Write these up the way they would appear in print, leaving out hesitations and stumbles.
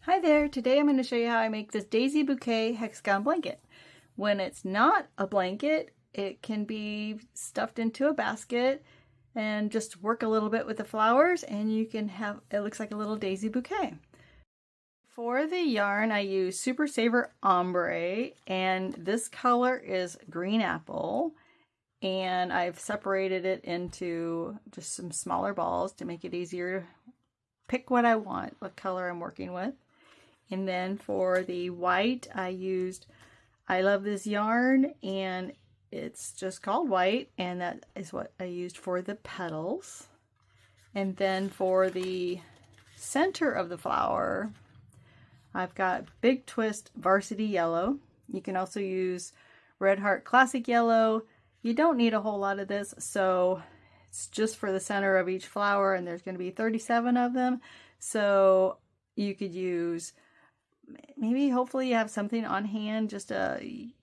Hi there, today I'm going to show you how I make this Daisy Bouquet Hexagon blanket. When it's not a blanket, it can be stuffed into a basket and just work a little bit with the flowers and you can have, it looks like a little daisy bouquet. For the yarn I use Super Saver Ombre and this color is green apple, and I've separated it into just some smaller balls to make it easier to pick what I want, what color I'm working with. And then for the white, I used I Love This yarn, and it's just called white, and that is what I used for the petals. And then for the center of the flower, I've got Big Twist Varsity Yellow. You can also use Red Heart Classic Yellow. You don't need a whole lot of this, so it's just for the center of each flower, and there's going to be 37 of them. So you could use, maybe hopefully you have something on hand, just a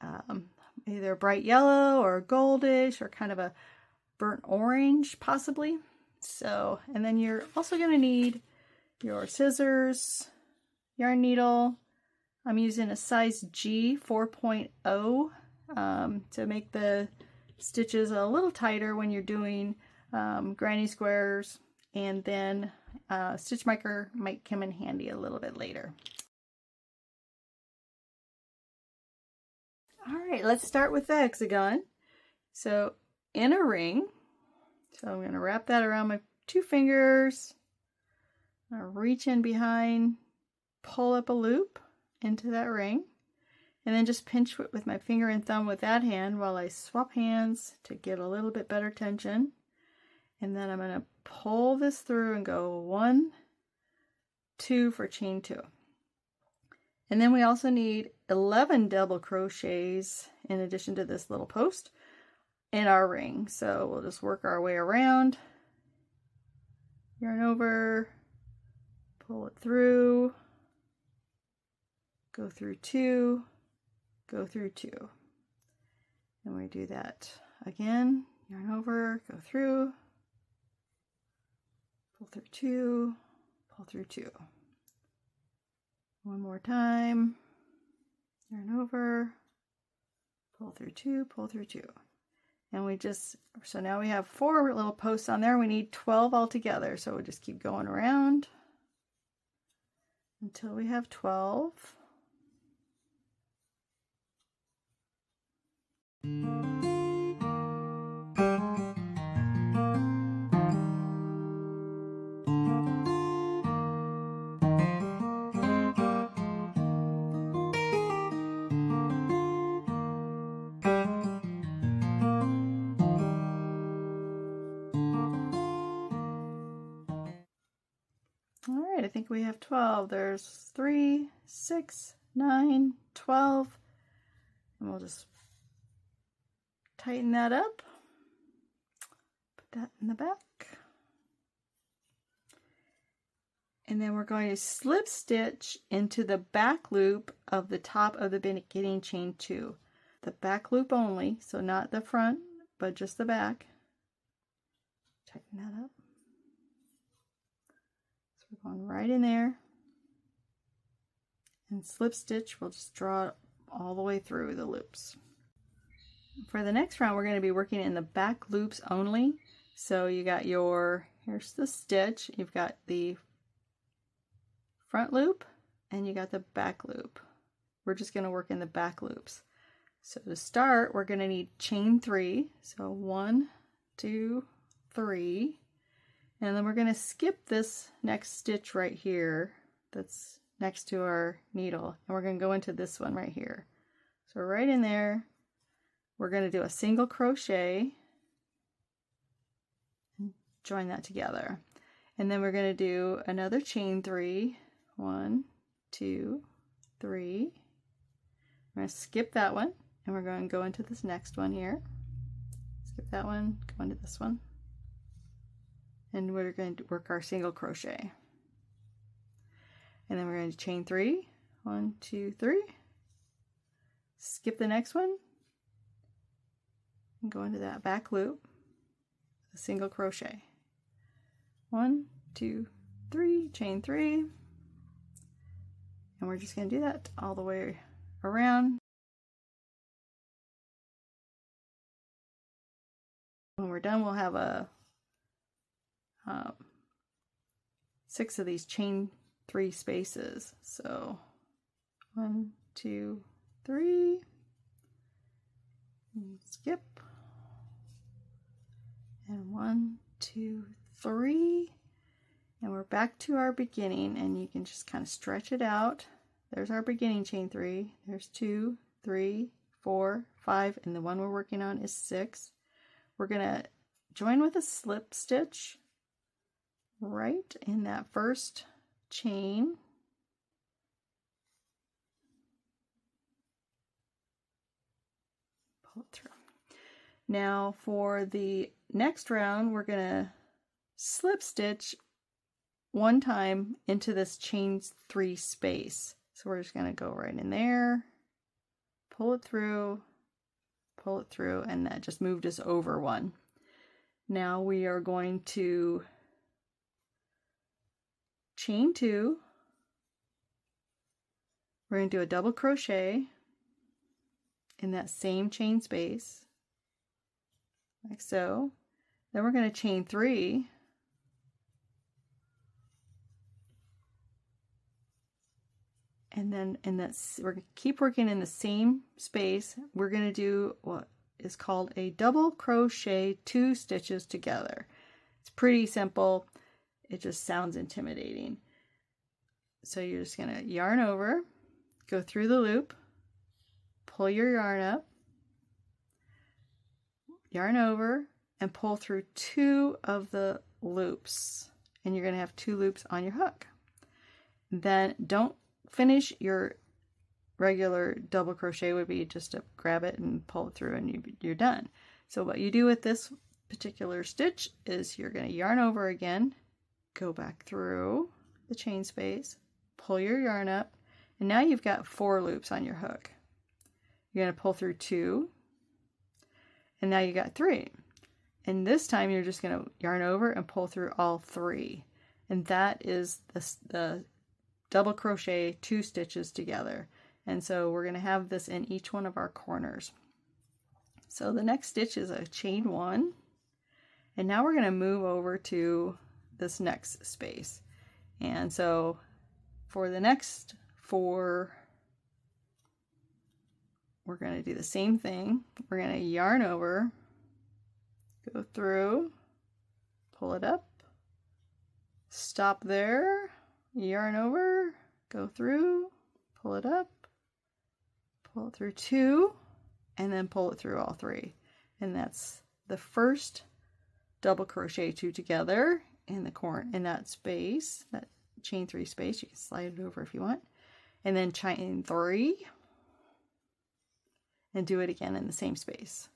either a bright yellow or goldish or kind of a burnt orange possibly. So, and then you're also going to need your scissors, yarn needle. I'm using a size G 4.0 to make the stitches a little tighter when you're doing granny squares, and then stitch marker might come in handy a little bit later. Alright, let's start with the hexagon. So in a ring, so I'm going to wrap that around my two fingers, I'll reach in behind, pull up a loop into that ring, and then just pinch it with my finger and thumb with that hand while I swap hands to get a little bit better tension. And then I'm going to pull this through and go 1, 2 for chain 2. And then we also need 11 double crochets in addition to this little post in our ring. So we'll just work our way around, yarn over, pull it through, go through 2, go through 2. And we do that again, yarn over, go through, pull through 2, pull through 2. One more time, yarn over, pull through 2, pull through 2. And we just, so now we have 4 little posts on there. We need 12 altogether. So we'll just keep going around until we have 12. Alright, I think we have 12. There's 3, 6, 9, 12. And we'll just tighten that up. Put that in the back. And then we're going to slip stitch into the back loop of the top of the beginning chain 2. The back loop only, so not the front, but just the back. Tighten that up. We're going right in there and slip stitch. We'll just draw it all the way through the loops. For the next round, we're going to be working in the back loops only. So you got your, here's the stitch, you've got the front loop and you got the back loop. We're just going to work in the back loops. So to start, we're going to need chain 3. So 1, 2, 3. And then we're going to skip this next stitch right here that's next to our needle, and we're going to go into this one right here. So right in there, we're going to do a single crochet and join that together. And then we're going to do another chain 3. 1, 2, 3. We're going to skip that one, and we're going to go into this next one here. Skip that one, go into this one. And we're going to work our single crochet. And then we're going to chain 3. 1, 2, 3. skip the next one and go into that back loop, a single crochet. 1, 2, 3, chain 3, and we're just going to do that all the way around. When we're done, we'll have a 6 of these chain 3 spaces. So 1, 2, 3, and skip, and 1, 2, 3, and we're back to our beginning, and you can just kind of stretch it out. There's our beginning chain 3, there's 2, 3, 4, 5, and the one we're working on is 6. We're going to join with a slip stitch right in that first chain. Pull it through. Now for the next round, we're going to slip stitch one time into this chain 3 space. So we're just going to go right in there, pull it through, and that just moved us over one. Now we are going to chain 2. We're going to do a double crochet in that same chain space, like so. Then we're going to chain 3. And then we're going to keep working in the same space. We're going to do what is called a double crochet 2 stitches together. It's pretty simple. It just sounds intimidating. So you're just going to yarn over, go through the loop, pull your yarn up, yarn over, and pull through 2 of the loops. And you're going to have 2 loops on your hook. Then don't finish your regular double crochet. Would be just to grab it and pull it through, and you're done. So what you do with this particular stitch is you're going to yarn over again, go back through the chain space, pull your yarn up, and now you've got 4 loops on your hook. You're going to pull through 2, and now you got 3. And this time you're just going to yarn over and pull through all 3. And that is the double crochet 2 stitches together. And so we're going to have this in each one of our corners. So the next stitch is a chain 1, and now we're going to move over to this next space. And so for the next 4, we're going to do the same thing. We're going to yarn over, go through, pull it up, stop there, yarn over, go through, pull it up, pull it through 2, and then pull it through all 3. And that's the first double crochet 2 together in that space, that chain 3 space. You can slide it over if you want, and then chain 3 and do it again in the same space.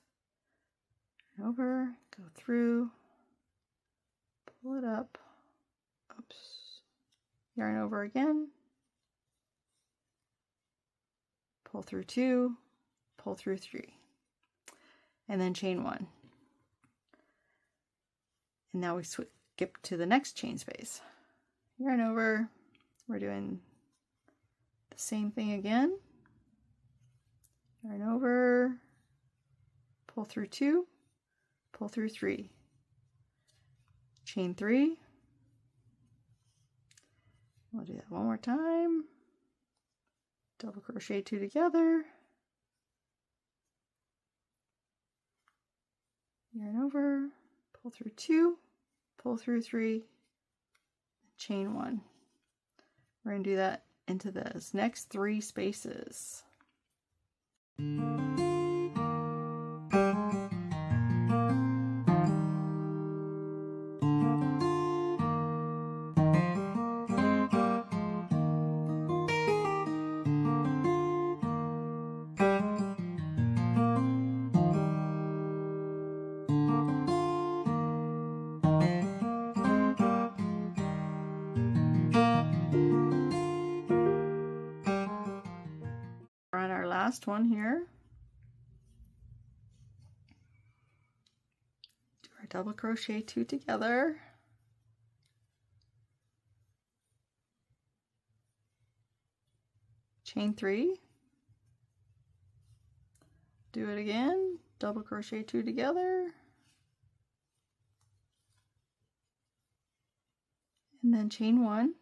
Over, go through, pull it up, oops, yarn over again, pull through 2, pull through 3, and then chain 1. And now we skip to the next chain space. Yarn over, we're doing the same thing again. Yarn over, pull through 2, pull through 3, chain 3. We'll do that one more time. Double crochet 2 together. Yarn over, pull through 2, pull through 3, chain 1. We're going to do that into those next 3 spaces. We're on our last one here. our double crochet 2 together. Chain 3. Do it again, double crochet 2 together. And then chain 1.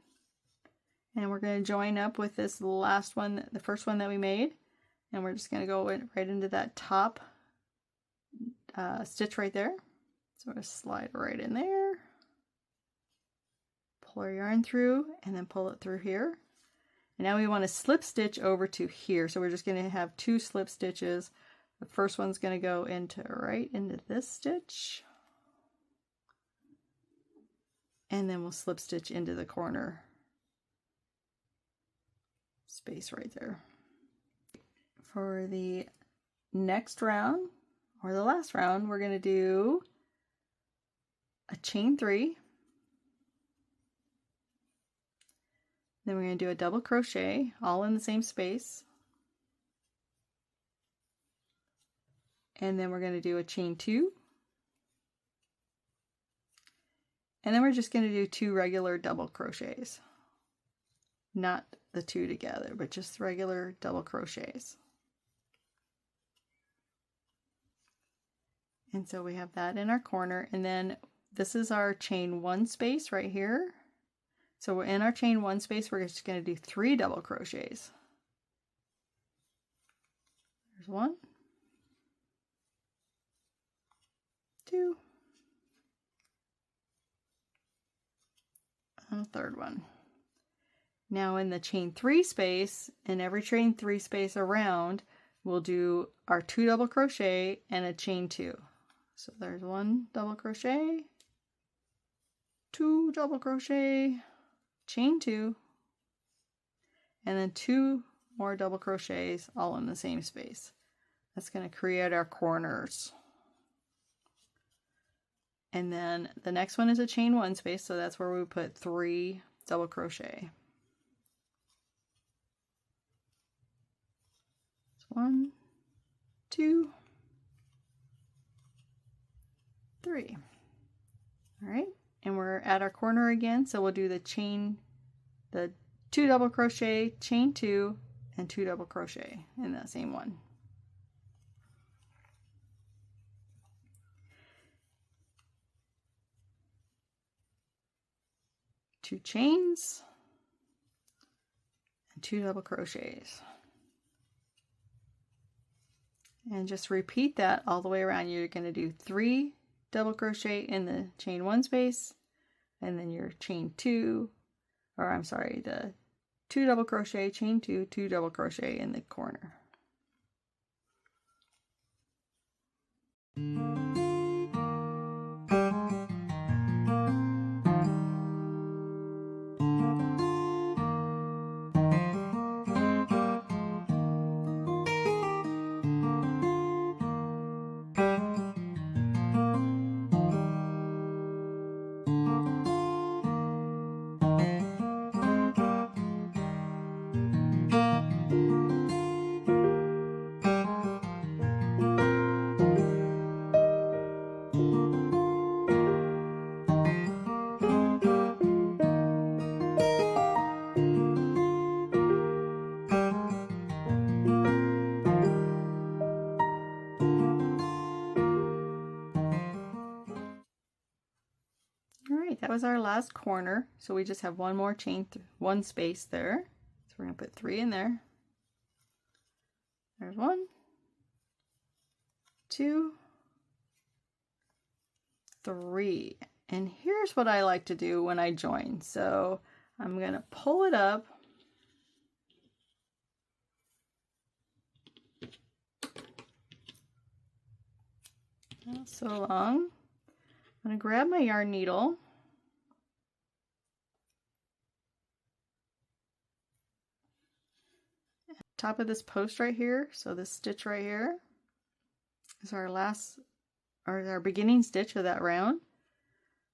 And we're going to join up with this last one, the first one that we made. And we're just going to go right into that top stitch right there. So we're going to slide right in there. Pull our yarn through and then pull it through here. And now we want to slip stitch over to here. So we're just going to have 2 slip stitches. The first one's going to go right into this stitch. And then we'll slip stitch into the corner space right there. For the next round, or the last round, we're going to do a chain 3. Then we're going to do a double crochet, all in the same space. And then we're going to do a chain 2. And then we're just going to do 2 regular double crochets. Not the 2 together, but just regular double crochets. And so we have that in our corner, and then this is our chain 1 space right here. So we're in our chain 1 space, we're just going to do 3 double crochets. There's 1, 2, and a third one. Now in the chain 3 space, in every chain 3 space around, we'll do our 2 double crochet and a chain 2. So there's 1 double crochet, 2 double crochet, chain 2, and then 2 more double crochets all in the same space. That's going to create our corners. And then the next one is a chain 1 space, so that's where we put 3 double crochet. 1, 2, 3. All right, and we're at our corner again, so we'll do the 2 double crochet, chain 2, and 2 double crochet in that same one. Two chains and 2 double crochets. And just repeat that all the way around. You're going to do 3 double crochet in the chain 1 space, and then your chain 2, or I'm sorry, the 2 double crochet, chain 2, 2 double crochet in the corner. That was our last corner, so we just have one more chain, 1 space there. So we're going to put 3 in there. There's 1, 2, 3. And here's what I like to do when I join. So I'm going to pull it up. Not so long. I'm going to grab my yarn needle. Top of this post right here, so this stitch right here is our last, or our beginning stitch of that round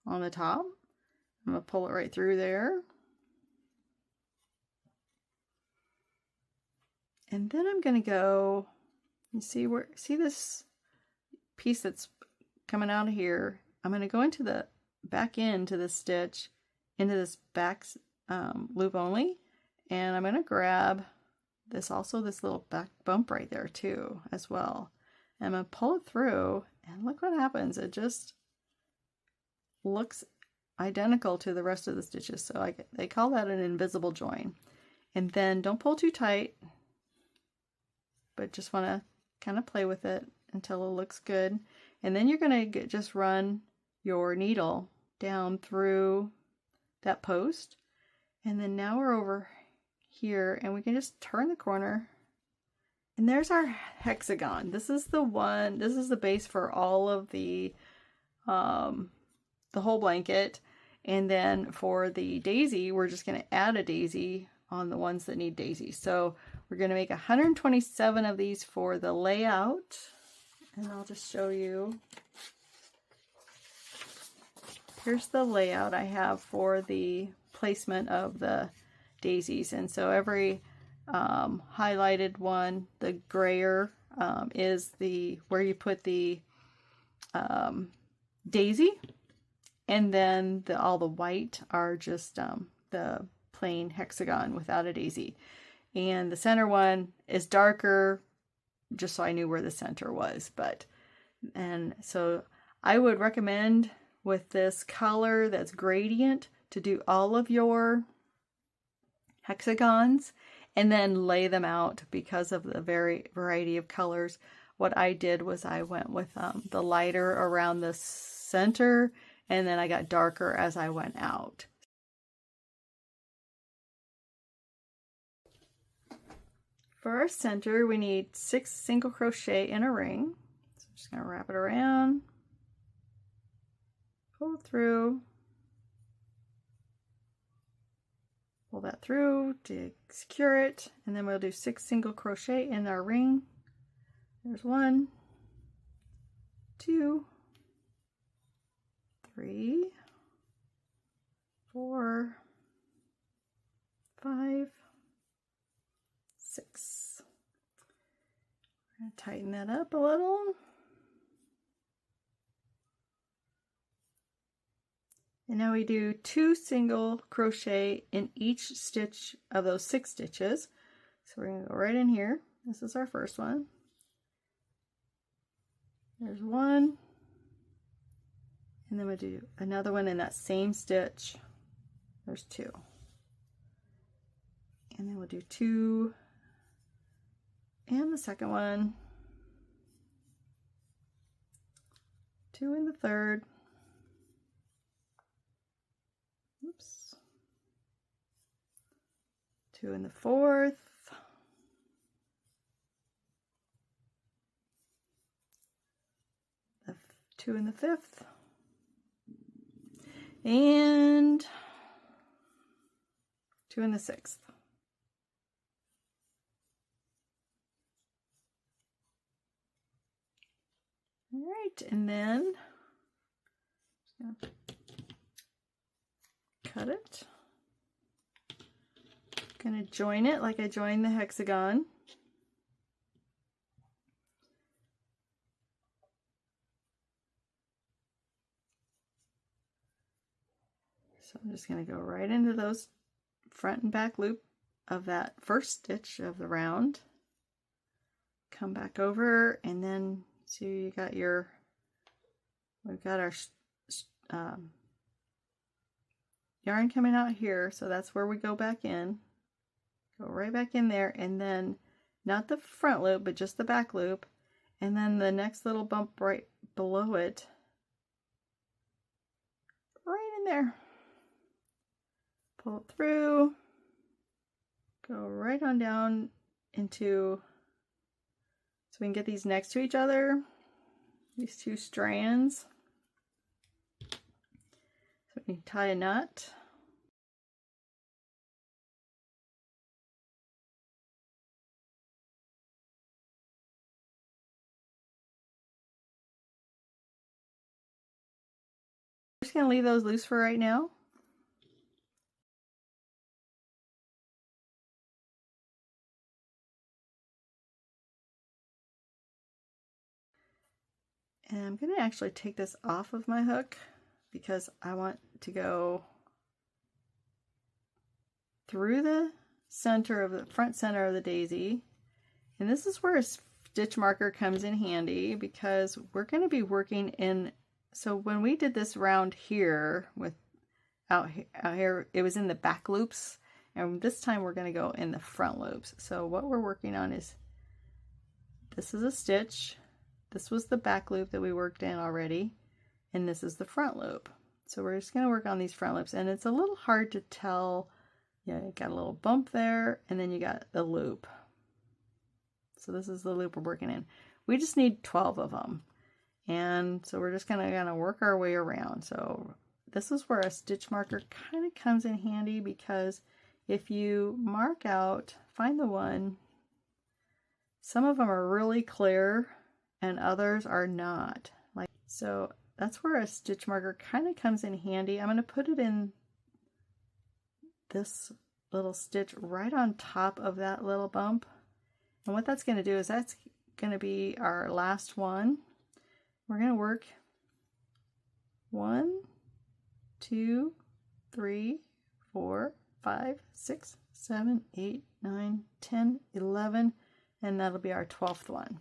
on the top. I'm going to pull it right through there. And then I'm going to go, you see this piece that's coming out of here I'm going to go into the back into the stitch, into this back loop only, and I'm going to grab this little back bump right there too as well. And I'm going to pull it through, and look what happens. It just looks identical to the rest of the stitches. So they call that an invisible join. And then don't pull too tight, but just want to kind of play with it until it looks good. And then you're going to just run your needle down through that post. And then now we're over here, and we can just turn the corner. And there's our hexagon. This is the base for all of the whole blanket. And then for the daisy, we're just going to add a daisy on the ones that need daisies. So we're going to make 127 of these for the layout. And I'll just show you. Here's the layout I have for the placement of the daisies. And so every highlighted one, the grayer, is where you put the daisy. And then all the white are just the plain hexagon without a daisy. And the center one is darker, just so I knew where the center was. And so I would recommend with this color that's gradient to do all of your hexagons and then lay them out because of the variety of colors. What I did was I went with the lighter around the center, and then I got darker as I went out. For our center, we need 6 single crochet in a ring. So I'm just going to wrap it around, pull it through, pull that through to secure it, and then we'll do 6 single crochet in our ring. There's 1, 2, 3, 4, 5, 6. I'm going to tighten that up a little. And now we do 2 single crochet in each stitch of those 6 stitches. So we're going to go right in here. This is our first one. There's 1. And then we'll do another one in that same stitch. There's 2. And then we'll do 2. And the second one. 2 in the third. Oops. 2 in the fourth. 2 in the fifth. And 2 in the sixth. All right, and then cut it. Gonna join it like I joined the hexagon. So I'm just going to go right into those front and back loop of that first stitch of the round. Come back over, and then see you got we've got our yarn coming out here, so that's where we go back in. Go right back in there, and then not the front loop, but just the back loop, and then the next little bump right below it, right in there. Pull it through, go right on down into, so we can get these next to each other, these 2 strands. So we can tie a knot. I'm just going to leave those loose for right now. And I'm going to actually take this off of my hook because I want to go through the center of the front center of the daisy. And this is where a stitch marker comes in handy because we're going to be working in, so when we did this round here with out here, it was in the back loops, and this time we're going to go in the front loops. So what we're working on is, this is a stitch, this was the back loop that we worked in already, and this is the front loop. So we're just going to work on these front loops, and it's a little hard to tell. Yeah, you got a little bump there, and then you got the loop. So this is the loop we're working in. We just need 12 of them, and so we're just gonna work our way around. So this is where a stitch marker kind of comes in handy, because if you mark out, find the one, some of them are really clear and others are not. Like, so that's where a stitch marker kind of comes in handy. I'm going to put it in this little stitch right on top of that little bump. And what that's going to do is that's going to be our last one. We're going to work 1, 2, 3, 4, 5, 6, 7, 8, 9, 10, 11, and that'll be our 12th one.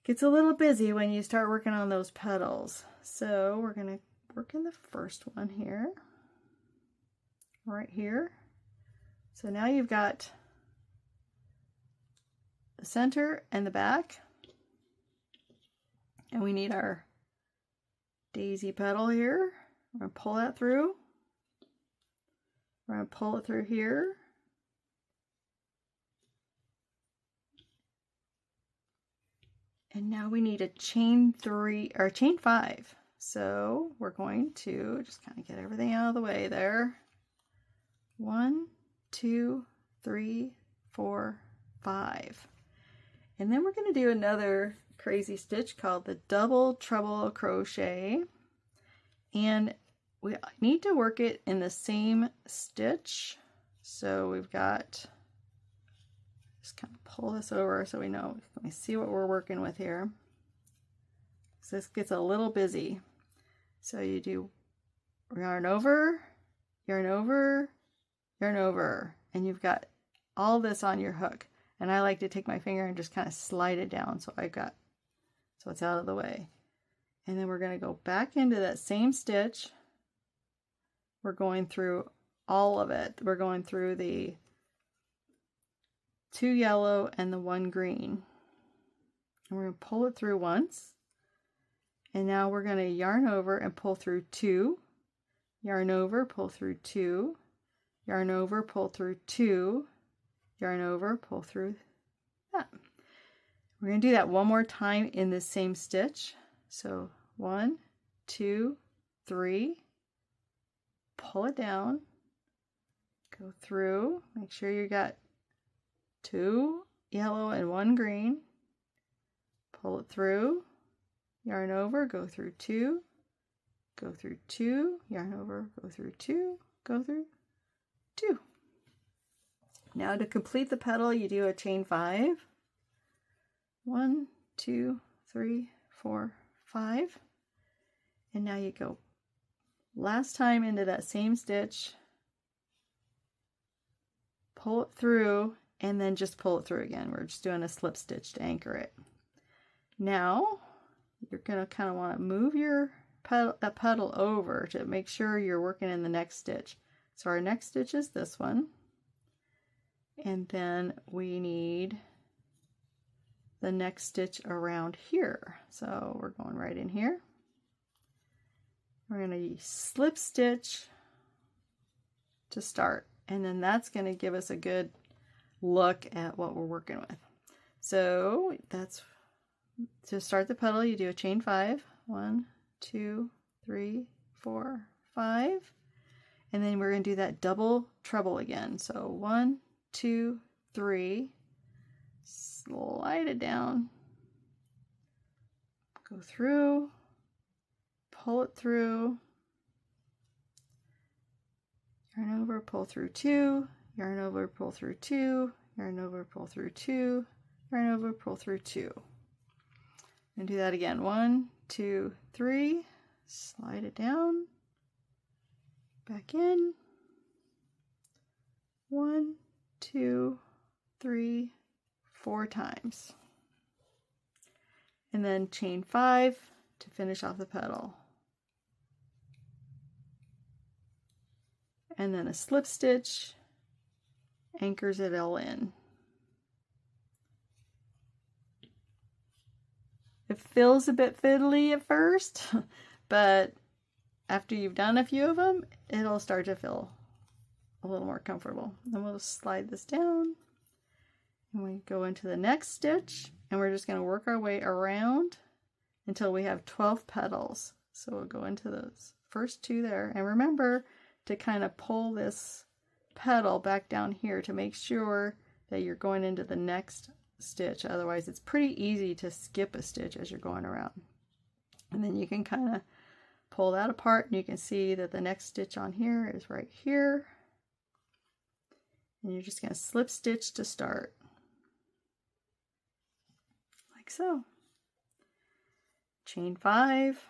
Gets a little busy when you start working on those petals. So we're going to work in the first one here, right here. So now you've got the center and the back, and we need our daisy petal here. We're going to pull that through. We're going to pull it through here. And now we need a chain 3 or chain 5. So we're going to just kind of get everything out of the way there. 1, 2, 3, 4, 5. And then we're going to do another crazy stitch called the double treble crochet. And we need to work it in the same stitch. So we've got, just kind of pull this over so we know, let me see what we're working with here. So this gets a little busy. So you do yarn over, yarn over, yarn over, and you've got all this on your hook. And I like to take my finger and just kind of slide it down so it's out of the way. And then we're going to go back into that same stitch. We're going through all of it. We're going through the 2 yellow and the 1 green. And we're going to pull it through once. And now we're going to yarn over and pull through 2. Yarn over, pull through 2. Yarn over, pull through 2. Yarn over, pull through that. We're going to do that one more time in the same stitch. So 1, 2, 3, pull it down, go through, make sure you got 2 yellow and 1 green, pull it through, yarn over, go through 2, go through 2, yarn over, go through 2, go through 2. Now to complete the petal, you do a chain 5. 1, 2, 3, 4, 5. And now you go last time into that same stitch, pull it through, and then just pull it through again. We're just doing a slip stitch to anchor it. Now you're going to kind of want to move your petal over to make sure you're working in the next stitch. So our next stitch is this one, and then we need the next stitch around here. So we're going right in here. We're going to slip stitch to start, and then that's going to give us a good look at what we're working with. So that's to start the petal, you do a chain 5. 1, 2, 3, 4, 5. And then we're going to do that double treble again. So 1, 2, 3, slide it down, go through, pull it through, yarn over, pull through 2, yarn over, pull through 2, yarn over, pull through 2, yarn over, pull through 2. And do that again. 1, 2, 3. Slide it down. Back in. 1, 2, 3, 4 times. And then chain 5 to finish off the petal. And then a slip stitch anchors it all in. It feels a bit fiddly at first, but after you've done a few of them, it'll start to feel a little more comfortable. Then we'll slide this down and we go into the next stitch, and we're just going to work our way around until we have 12 petals. So we'll go into those first 2 there, and remember to kind of pull this petal back down here to make sure that you're going into the next stitch. Otherwise it's pretty easy to skip a stitch as you're going around. And then you can kind of pull that apart, and you can see that the next stitch on here is right here. And you're just going to slip stitch to start. Like so. Chain 5.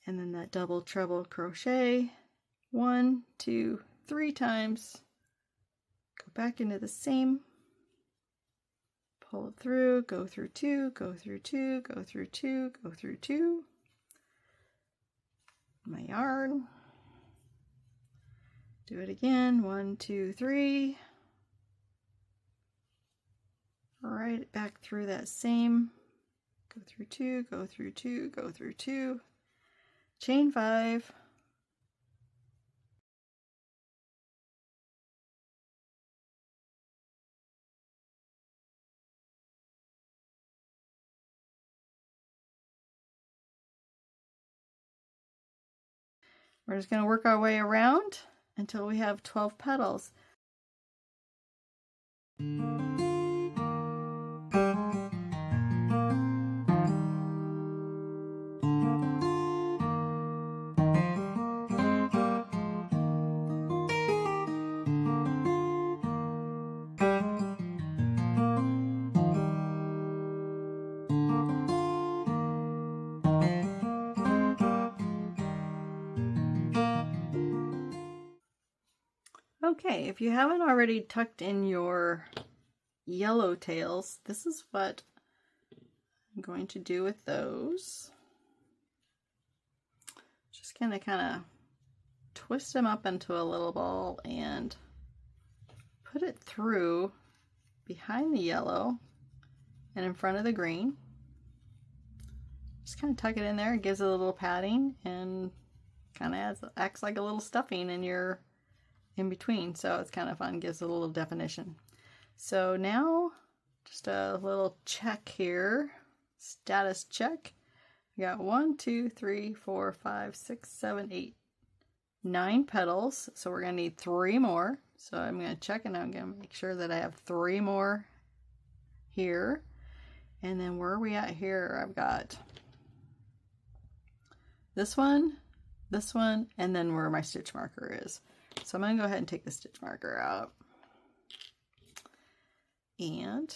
And then that double treble crochet. 1, 2, 3 times. Go back into the same. Pull it through, go through 2, go through 2, go through 2, go through 2. My yarn. Do it again. 1, 2, 3. Right back through that same. Go through 2, go through 2, go through 2. Chain 5. We're just going to work our way around until we have 12 petals. Okay, if you haven't already tucked in your yellow tails, this is what I'm going to do with those. Just gonna kind of twist them up into a little ball and put it through behind the yellow and in front of the green. Just kind of tuck it in there. It gives it a little padding and kind of acts like a little stuffing in your in between, so it's kind of fun, gives it a little definition. So now just a little check here, status check. We got 1, 2, 3, 4, 5, 6, 7, 8, 9 petals, so we're gonna need 3 more. So I'm gonna check, and I'm gonna make sure that I have 3 more here. And then where are we at here? I've got this one, and then where my stitch marker is. So I'm going to go ahead and take the stitch marker out and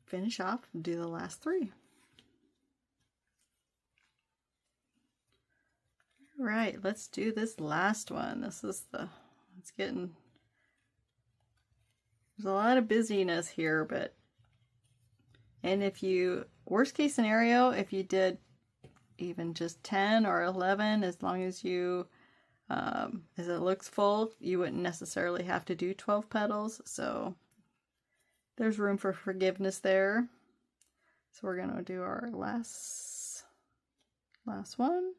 finish off and do the last 3. All right, let's do this last one. It's getting, there's a lot of busyness here, but, and if you, worst case scenario, if you did even just 10 or 11, as long as you as it looks full, you wouldn't necessarily have to do 12 petals, so there's room for forgiveness there. So we're going to do our last one.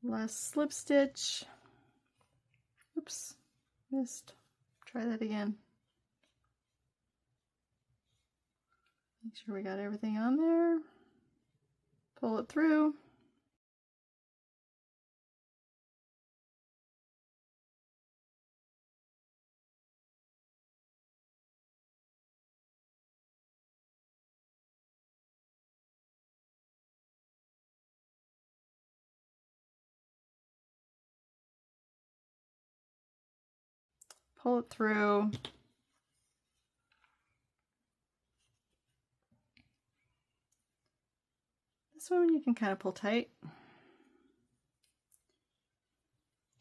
Last slip stitch. Oops, missed. Try that again. Make sure we got everything on there. Pull it through. pull it through. This one you can kind of pull tight.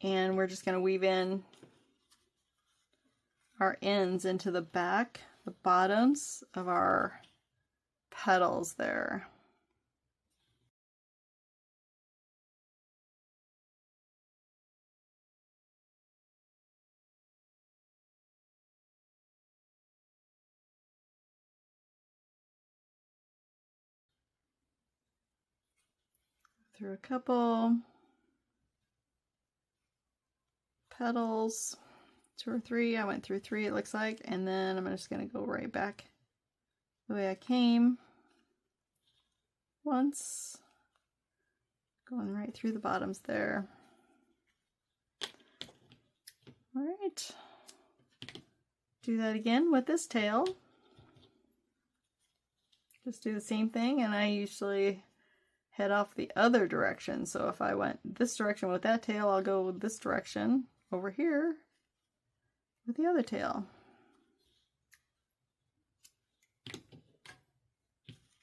And we're just going to weave in our ends into the back, the bottoms of our petals there. Through a couple petals, 2 or 3. I went through 3 it looks like, and then I'm just going to go right back the way I came once, going right through the bottoms there. All right, do that again with this tail. Just do the same thing, and I usually head off the other direction. So if I went this direction with that tail, I'll go this direction over here with the other tail.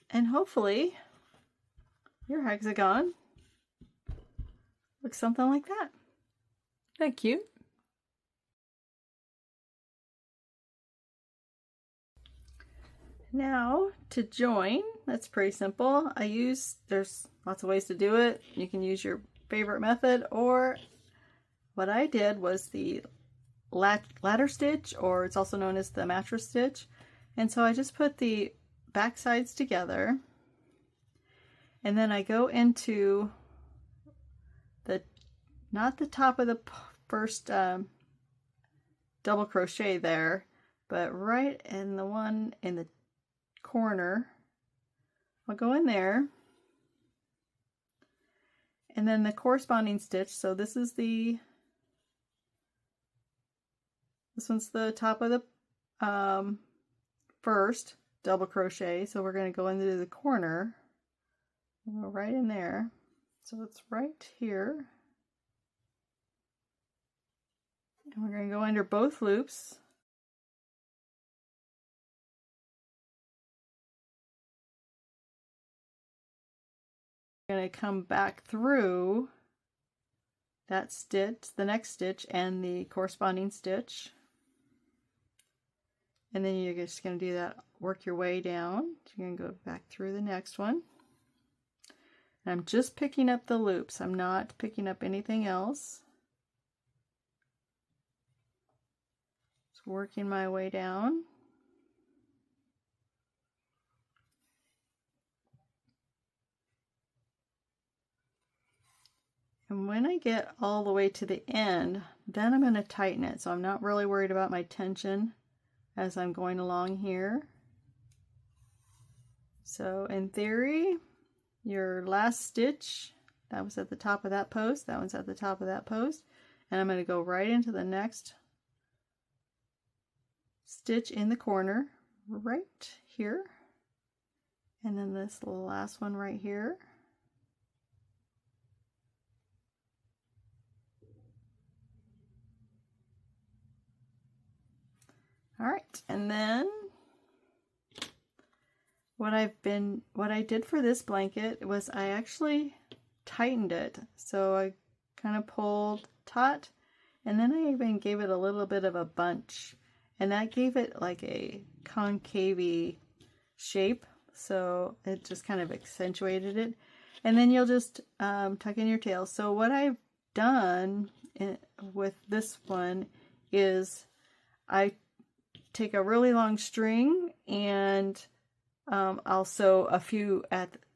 And hopefully your hexagon looks something like that. Isn't that cute? Now to join, that's pretty simple. There's lots of ways to do it. You can use your favorite method, or what I did was the ladder stitch, or it's also known as the mattress stitch. And so I just put the back sides together, and then I go into not the top of the first double crochet there, but right in the one in the corner. I'll go in there, and then the corresponding stitch. So this one's the top of the first double crochet, so we're going to go into the corner, go right in there, so it's right here, and we're going to go under both loops. We're going to come back through that stitch, the next stitch, and the corresponding stitch. And then you're just going to do that, work your way down. You're going to go back through the next one. And I'm just picking up the loops. I'm not picking up anything else. Just working my way down. And when I get all the way to the end, then I'm going to tighten it. So I'm not really worried about my tension as I'm going along here. So in theory, your last stitch, that was at the top of that post, that one's at the top of that post, and I'm going to go right into the next stitch in the corner right here, and then this last one right here. All right, and then what I did for this blanket was I actually tightened it. So I kind of pulled taut, and then I even gave it a little bit of a bunch, and that gave it like a concave shape. So it just kind of accentuated it. And then you'll just tuck in your tail. So what I've done with this one is I take a really long string, and I'll sew a few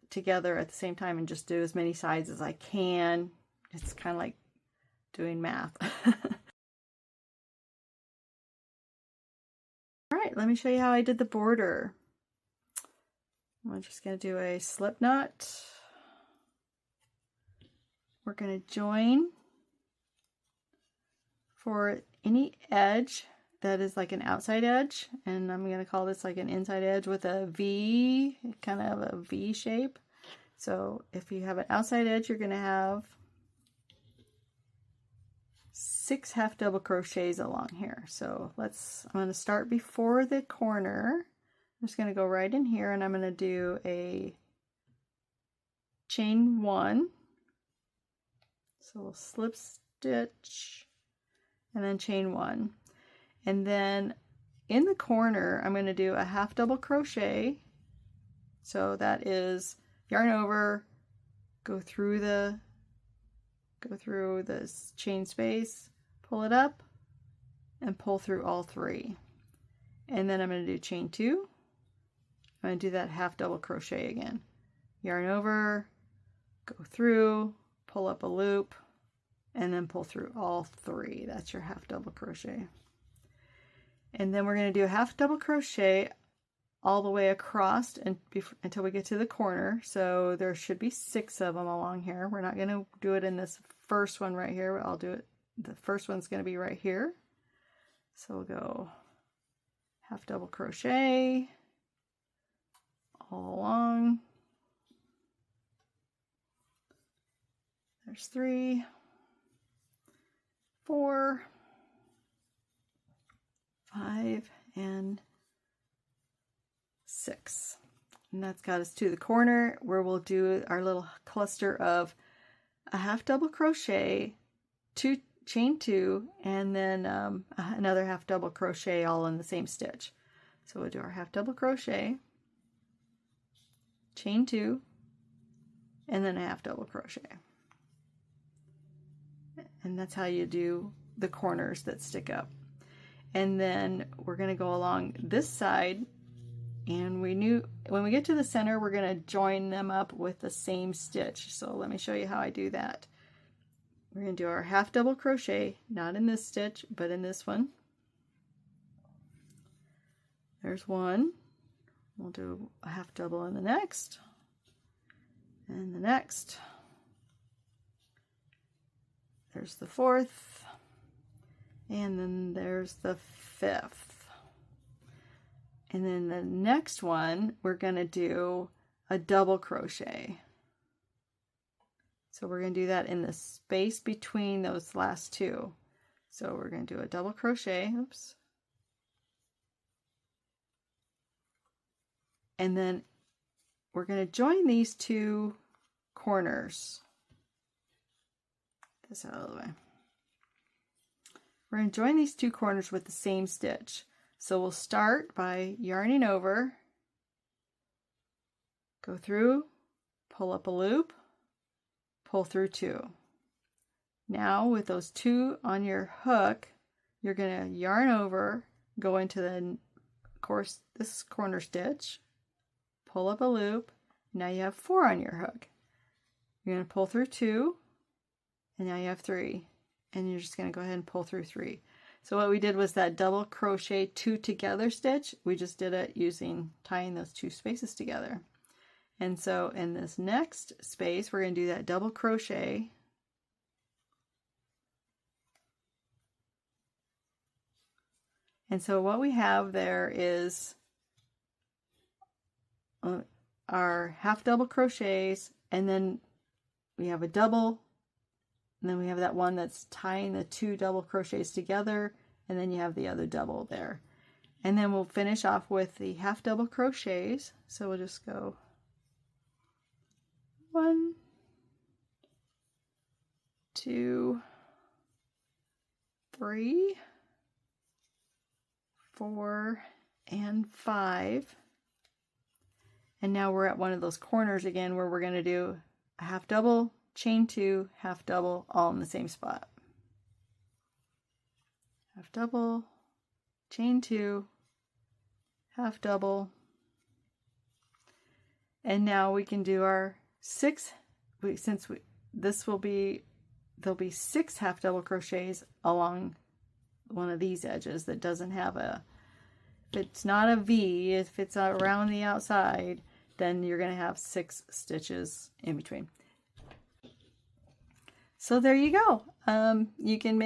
together at the same time and just do as many sides as I can. It's kind of like doing math. All right, let me show you how I did the border. I'm just going to do a slip knot. We're going to join for any edge that is like an outside edge, and I'm going to call this like an inside edge with a V, kind of a V shape. So if you have an outside edge, you're going to have 6 half double crochets along here. So I'm going to start before the corner. I'm just going to go right in here and I'm going to do a chain 1. So we'll slip stitch and then chain 1. And then in the corner, I'm going to do a half double crochet. So that is yarn over, go through this chain space, pull it up, and pull through all 3. And then I'm going to do chain 2. I'm going to do that half double crochet again. Yarn over, go through, pull up a loop, and then pull through all 3. That's your half double crochet. And then we're going to do a half double crochet all the way across until we get to the corner. So there should be 6 of them along here. We're not going to do it in this first one right here. I'll do it. The first one's going to be right here. So we'll go half double crochet all along. There's 3, 4, 5, and 6. And that's got us to the corner where we'll do our little cluster of a half double crochet, chain 2, and then another half double crochet all in the same stitch. So we'll do our half double crochet, chain 2, and then a half double crochet. And that's how you do the corners that stick up. And then we're going to go along this side, and when we get to the center, we're going to join them up with the same stitch. So let me show you how I do that. We're going to do our half double crochet, not in this stitch, but in this one. There's 1. We'll do a half double in the next, and the next. There's the 4th, and then there's the 5th. And then the next one, we're going to do a double crochet. So we're going to do that in the space between those last 2. So we're going to do a double crochet, oops. And then we're going to join these 2 corners. Get this out of the way. We're going to join these 2 corners with the same stitch. So we'll start by yarning over, go through, pull up a loop, pull through 2. Now with those 2 on your hook, you're going to yarn over, go into this corner stitch, pull up a loop. Now you have 4 on your hook. You're going to pull through 2, and now you have 3. And you're just going to go ahead and pull through 3. So what we did was that double crochet 2 together stitch. We just did it tying those 2 spaces together. And so in this next space, we're going to do that double crochet. And so what we have there is our half double crochets, and then we have a double. And then we have that one that's tying the 2 double crochets together, and then you have the other double there. And then we'll finish off with the half double crochets. So we'll just go 1, 2, 3, 4, and 5. And now we're at one of those corners again where we're going to do a half double, chain 2, half double, all in the same spot. Half double, chain 2, half double, and now we can do our 6. There'll be 6 half double crochets along one of these edges that doesn't have if it's not a V, if it's around the outside, then you're going to have 6 stitches in between. So there you go. You can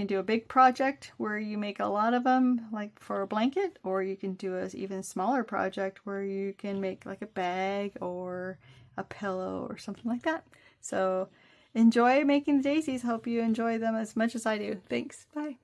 do a big project where you make a lot of them, like for a blanket, or you can do an even smaller project where you can make like a bag or a pillow or something like that. So enjoy making the daisies. Hope you enjoy them as much as I do. Thanks. Bye.